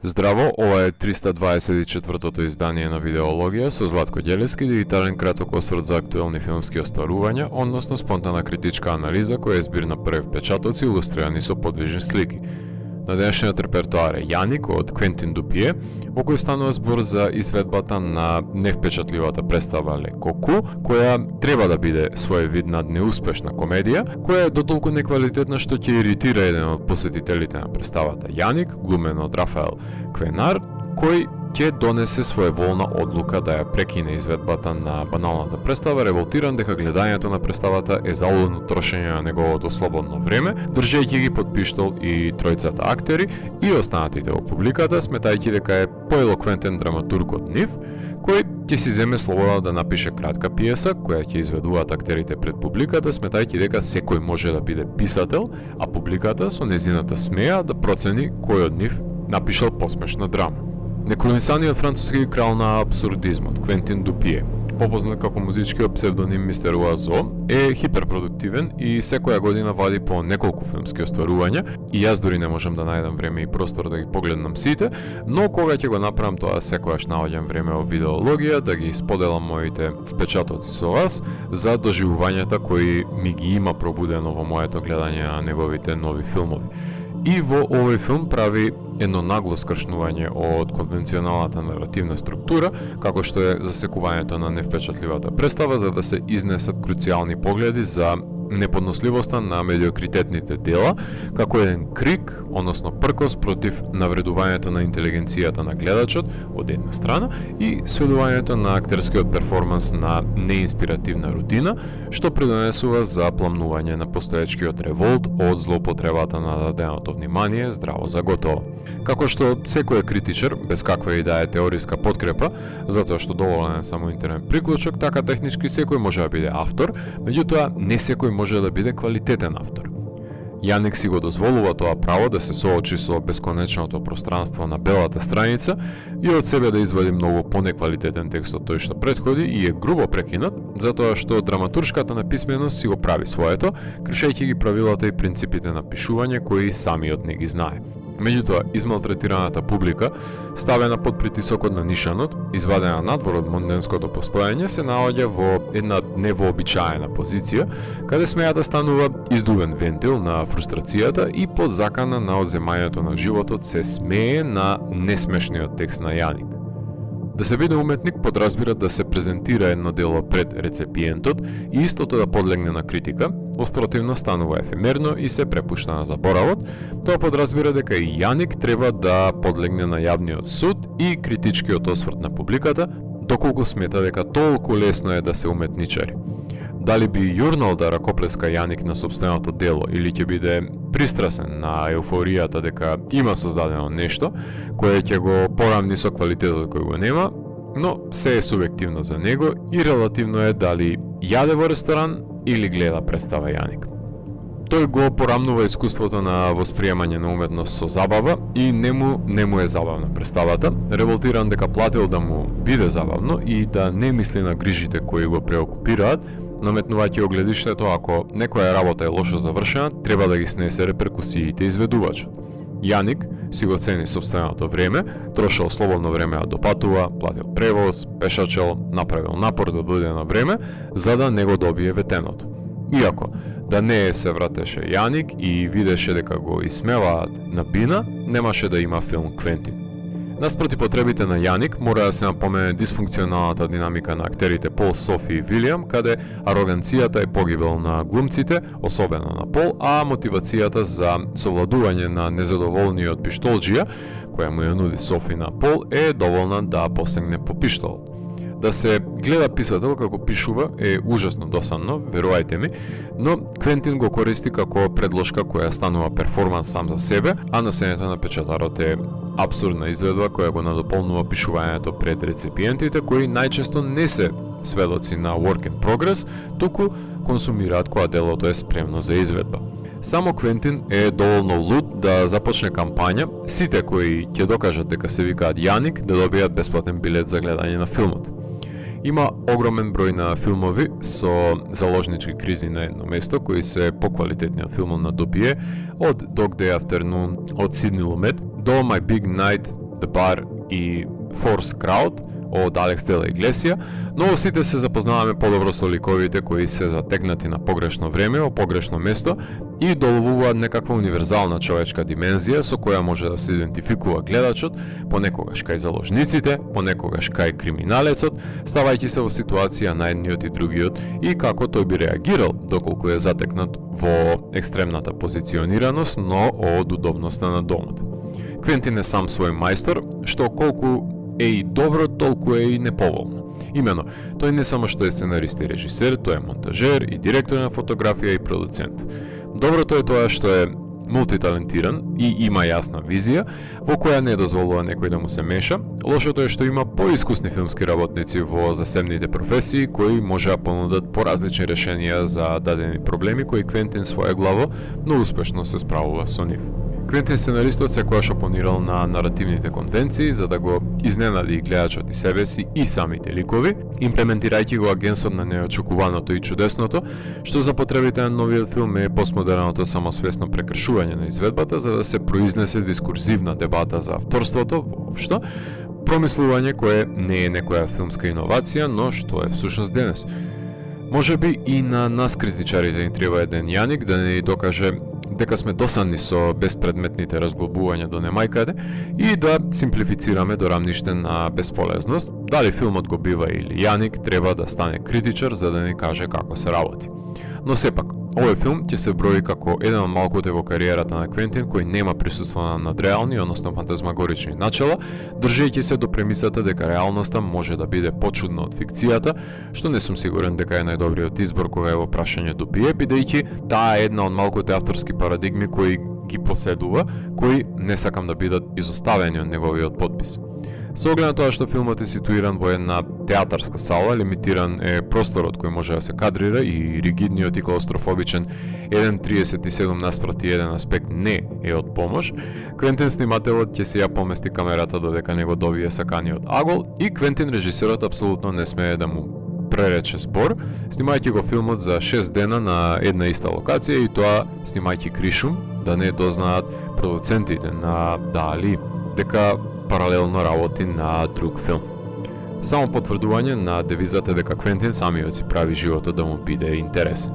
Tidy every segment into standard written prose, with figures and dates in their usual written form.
Здраво, ова е 324-тото издание на Видеологија со Златко Ѓелевски, дигитален краток осврт за актуелни филмски остварувања, односно спонтана критичка анализа која е збир на први впечатоци илустрирани со подвижни слики. На денешниот репертоар е Јаник од Квентин Дупие, во кој станува збор за изведбата на невпечатливата представа Ле Коку, која треба да биде своевидна неуспешна комедија, која е дотолку неквалитетна што ќе иритира еден од посетителите на представата Јаник, глумен од Рафаел Квенар, кој ќе донесе своеволна одлука да ја прекине изведбата на баналната представа, револтиран дека гледањето на представата е залудно трошење на неговото слободно време, држејќи ги под пиштол и тројцата актери и останатите во публиката, сметајќи дека е поелоквентен драматург од нив, кој ќе си земе слобода да напише кратка пиеса, која ќе изведуваат актерите пред публиката, сметајќи дека секој може да биде писател, а публиката со незината смеја да процени кој од нив напишал посмешна драма. Неколонисаниот француски крал на абсурдизмот, Квентин Дупие, попознат како музичкиот псевдоним Мистер Уазо, е хиперпродуктивен и секоја година вади по неколку филмски остварувања, и јас дури не можам да најдам време и простор да ги погледнам сите, но кога ќе го направам тоа секојаш наоѓам време во Видеологија да ги споделам моите впечатоци со вас за доживувањата кои ми ги има пробудено во моето гледање на неговите нови филмови. И во овој филм прави едно нагло скршнување од конвенционалната наративна структура, како што е засекувањето на невпечатливата представа за да се изнесат круцијални погледи за неподносливоста на медиокритетните дела, како еден крик, односно пркос против навредувањето на интелигенцијата на гледачот од една страна и сведувањето на актерскиот перформанс на неинспиративна рутина, што придонесува за пламнување на постоечкиот револт од злоупотребата на даденото внимание здраво за готово. Како што секој критичар, без каква и да е теориска подкрепа, затоа што доволен е само интернет приклучок, така технички секој може да биде автор, меѓутоа не секој може да биде квалитетен автор. Јаник си го дозволува тоа право да се соочи со бесконечното пространство на белата страница и од себе да извади многу понеквалитетен текст од тој што претходи и е грубо прекинат, затоа што драматуршката написменост си го прави своето, кршејќи ги правилата и принципите на пишување кои самиот не ги знае. Меѓутоа, измалтретираната публика, ставена под притисокот на нишанот, извадена надвор од монденското постоење, се наоѓа во една невообичаена позиција, каде смејата станува издувен вентил на фрустрацијата и под закана на одземањето на животот се смее на несмешниот текст на Јаник. Да се биде уметник подразбира да се презентира едно дело пред рецепиентот и истото да подлегне на критика, оспротивно станува ефемерно и се препушта на заборавот. Тоа подразбира дека и Јаник треба да подлегне на јавниот суд и критичкиот осврт на публиката, доколку смета дека толку лесно е да се уметничари. Дали би јурнал да ракоплеска Јаник на собственото дело или ќе биде пристрасен на еуфоријата дека има создадено нешто кое ќе го порамни со квалитетот кој го нема, но се е субјективно за него и релативно е дали јаде во ресторан или гледа представа Јаник. Тој го порамнува искуството на восприемање на уметност со забава и не му е забавна представата, револтиран дека платил да му биде забавно и да не мисли на грижите кои го преокупираат, наметнувајќи огледиштето ако некоја работа е лошо завршена, треба да ги снесе реперкусиите изведувачот. Јаник си го цени собственото време, трошал слободно време да допатува, платил превоз, пешачел, направил напор да дојде на време, за да не го добие ветеното. Иако, да не се вратеше Јаник и видеше дека го исмеваат на бина, немаше да има филм Квентин. Наспроти потребите на Јаник, мора да се напомене дисфункционалната динамика на актерите Пол, Софи и Вилијам, каде ароганцијата е погибел на глумците, особено на Пол, а мотивацијата за совладување на незадоволниот пиштолџија, која му ја нуди Софи на Пол, е доволна да постигне по пиштол. Да се гледа писател како пишува е ужасно досадно, верувајте ми, но Квентин го користи како предложка која станува перформанс сам за себе, а носењето на печатарот е абсурдна изведба која го надополнува пишувањето пред рецепиентите кои најчесто не се сведоци на work in progress, туку консумираат кога делото е спремно за изведба. Само Квентин е доволно луд да започне кампања сите кои ќе докажат дека се викаат Јаник да добијат бесплатен билет за гледање на филмот. Има огромен број на филмови со заложнички кризи на едно место, кои се поквалитетни од филмот на Дупие, од Dog Day Afternoon, од Сидни Лумет, до My Big Night The Bar и Force Crowd од Алекс де ла Иглесија, но сите се запознаваме подобро со ликовите кои се затегнати на погрешно време, во погрешно место и доловуваат некаква универзална човечка димензија со која може да се идентификува гледачот, понекогаш кај заложниците, понекогаш кај криминалецот, ставајќи се во ситуација на едниот и другиот и како тој би реагирал доколку е затекнат во екстремната позиционираност, но од удобноста на домот. Квентин е сам свој мајстор, што колку е и добро, толку е и неповолно. Имено, тој не само што е сценарист и режисер, тој е монтажер и директор на фотографија и продуцент. Доброто е тоа што е мултиталентиран и има јасна визија, во која не дозволува некој да му се меша. Лошото е што има поискусни филмски работници во засебните професии кои може да понудат поразлични решенија за дадени проблеми кои Квентин своеглаво, но успешно се справува со нив. Квентин сценаристот секогаш опонирал на наративните конвенции за да го изненади и гледачот и себе си и самите ликови, имплементирајќи го агенсот на неочекуваното и чудесното, што за потребите на новиот филм е постмодерното самосвесно прекршување на изведбата за да се произнесе дискурзивна дебата за авторството воопшто, промислување кое не е некоја филмска иновација, но што е всушност денес. Можеби и на нас критичарите ни треба еден Јаник да ни докаже дека сме досадни со безпредметните разглобувања до немајкаде и да симплифицираме до рамниште на бесполезност. Дали филмот го бива или Јаник треба да стане критичар за да ни каже како се работи. Но сепак, овој филм ќе се брои како еден од малкуте во кариерата на Квентин кој нема присуство на надреални, односно фантазмагорични начела, држејќи се до премисата дека реалноста може да биде почудна од фикцијата, што не сум сигурен дека е најдобриот избор кога е во прашање добие, бидејќи таа е една од малкуте авторски парадигми кои ги поседува, кои не сакам да бидат изоставени од неговиот подпис. Со оглед на тоа што филмот е ситуиран во една театарска сала, лимитиран е просторот кој може да се кадрира и ригидниот и клаустрофобичен 1:37:1 аспект не е од помош, Квентин снимателот ќе се ја помести камерата додека не го добие саканиот агол и Квентин режисерот апсолутно не смее да му пререче збор, снимајќи го филмот за 6 дена на една иста локација и тоа снимајќи кришум, да не дознаат продуцентите на Дали дека паралелно работи на друг филм. Само потврдување на девизата дека Квентин самиот си прави животот да му биде интересен.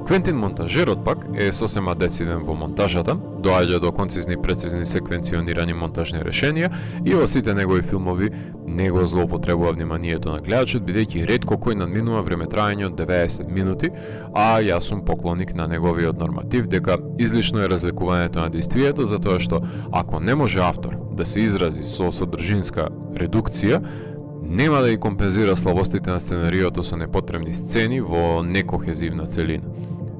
Квентин монтажерот пак е сосема дециден во монтажата, доаѓа до концизни и прецизни секвенционирани монтажни решенија и во сите негови филмови не го злоупотребува вниманието на гледачот, бидејќи ретко кој надминува времетраење од 90 минути, а јас сум поклоник на неговиот норматив дека излишно е разликувањето на действието, затоа што ако не може автор да се изрази со содржинска редукција, нема да ги компензира слабостите на сценариото со непотребни сцени во некохезивна целина.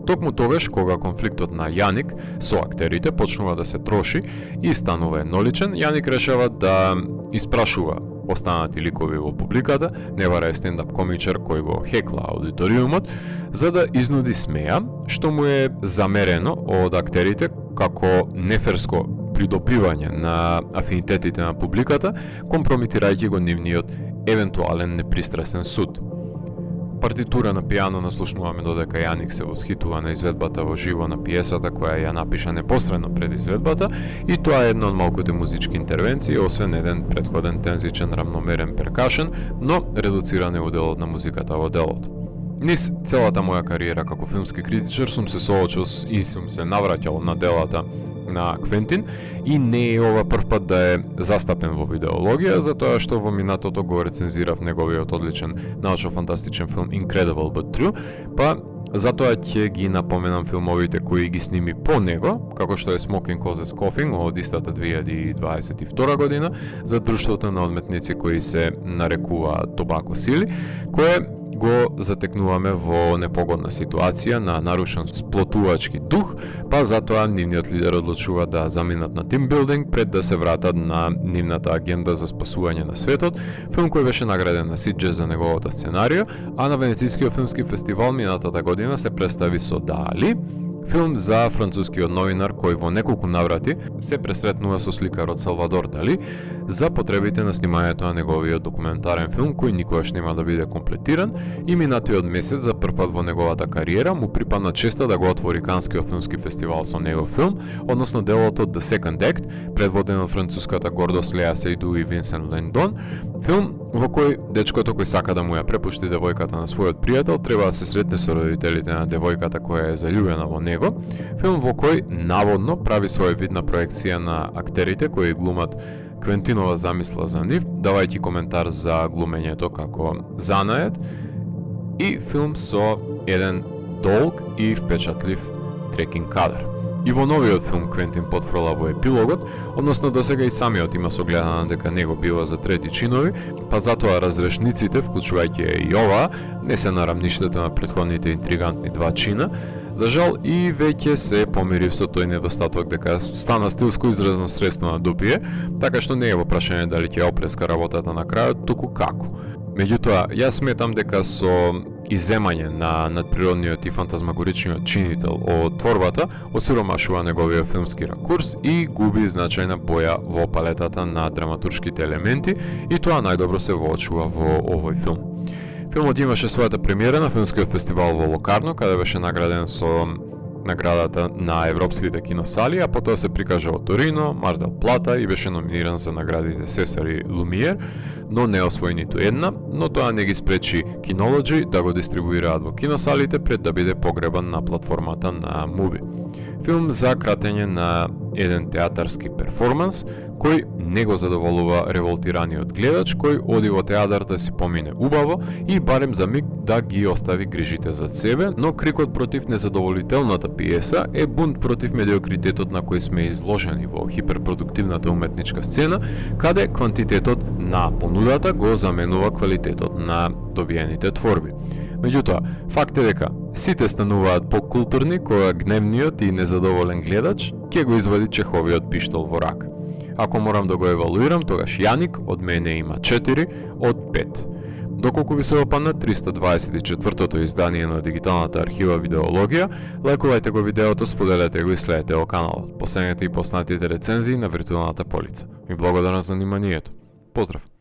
Токму тогаш, кога конфликтот на Јаник со актерите почнува да се троши и станува едноличен, Јаник решава да испрашува останати ликови во публиката, невара е стендап комичар кој го хекла аудиториумот, за да изнуди смеја, што му е замерено од актерите како неферско придобивање на афинитетите на публиката, компромитирајќи го нивниот евентуален непристрасен суд. Партитура на пијано наслушнуваме додека Јаник се восхитува на изведбата во живо на пиесата која ја напиша непосредно пред изведбата и тоа е една од малкуте музички интервенции, освен еден претходен тензичен рамномерен перкашен, но редуциран е уделот на музиката во делото. Низ целата моја кариера како филмски критичар сум се соочил и сум се навраќал на делата на Квентин и не е ова прв пат да е застапен во видеологија, затоа што во минатото го рецензирав неговиот одличен научно-фантастичен филм Incredible but True, па затоа ќе ги напоменам филмовите кои ги сними по него, како што е Smoking Causes Coughing од истата 2022 година за друштвото на одметници кои се нарекуваат Тобако Сили, кое го затекнуваме во непогодна ситуација на нарушен сплотувачки дух, па затоа нивниот лидер одлучува да заминат на тимбилдинг пред да се вратат на нивната агенда за спасување на светот, филм кој беше награден на Сиџе за неговото сценарио, а на Венецискиот филмски фестивал минатата година се представи со Дали, Филм за францускиот новинар кој во неколку наврати се пресретнува со сликарот Салвадор Дали за потребите на снимањето на неговиот документарен филм кој никогаш нема да биде комплетиран и минатиот месец за прв пат во неговата кариера му припадна честа да го отвори Канскиот филмски фестивал со негов филм, односно делото The Second Act, предводен од француската гордост Леа Сейду и Винсент Лендон, филм во кој дечкото кој сака да му ја препушти девојката на својот пријател треба да се сретне со родителите на девојката која е заљубена во него, филм во кој наводно прави свој вид на проекција на актерите кои глумат Квентинова замисла за нив, давајќи коментар за глумењето како занает, и филм со еден долг и впечатлив трекинг кадар. И во новиот филм Квентин потфрла во епилогот, односно досега и самиот има согледано дека него бива за трети чинови, па затоа разрешниците, вклучувајќи и оваа, не се на рамништето на претходните интригантни два чина. За жал и веќе се помирив со тој недостаток дека стана стилско изразно средство на допие, така што не е во прашање дали ќе опреска работата на крајот, туку како. Меѓутоа, јас сметам дека со иземање на надприродниот и фантазмагоричниот чинител од творбата осиромашува неговиот филмски ракурс и губи значајна боја во палетата на драматуршките елементи и тоа најдобро се воочува во овој филм. Филмот имаше својата премиера на филмскиот фестивал во Локарно, каде беше награден со наградата на европските киносали, а потоа се прикажа во Торино, Мар дел Плата и беше номиниран за наградите Сесар и Лумиер, но не освои ниту една, но тоа не ги спречи Кинолоджи да го дистрибуираат во киносалите пред да биде погребан на платформата на Муби. Филм за кратење на еден театарски перформанс, кој не го задоволува револтираниот гледач, кој оди во театар да си помине убаво и барем за миг да ги остави грижите за себе, но крикот против незадоволителната пиеса е бунт против медиокритетот на кој сме изложени во хиперпродуктивната уметничка сцена, каде квантитетот на понудата го заменува квалитетот на добиените творби. Меѓутоа, факт е дека сите стануваат покултурни кога гневниот и незадоволен гледач ќе го извади чеховиот пиштол во рака. Ако морам да го евалуирам, тогаш Јаник од мене има 4 од 5. Доколку ви се опадна 324-тото издание на дигиталната архива Видеологија, лајкувајте го видеото, споделете го и следете го каналот. Посегнете и поснатите рецензии на виртуелната полица. И благодарам за вниманието. Поздрав!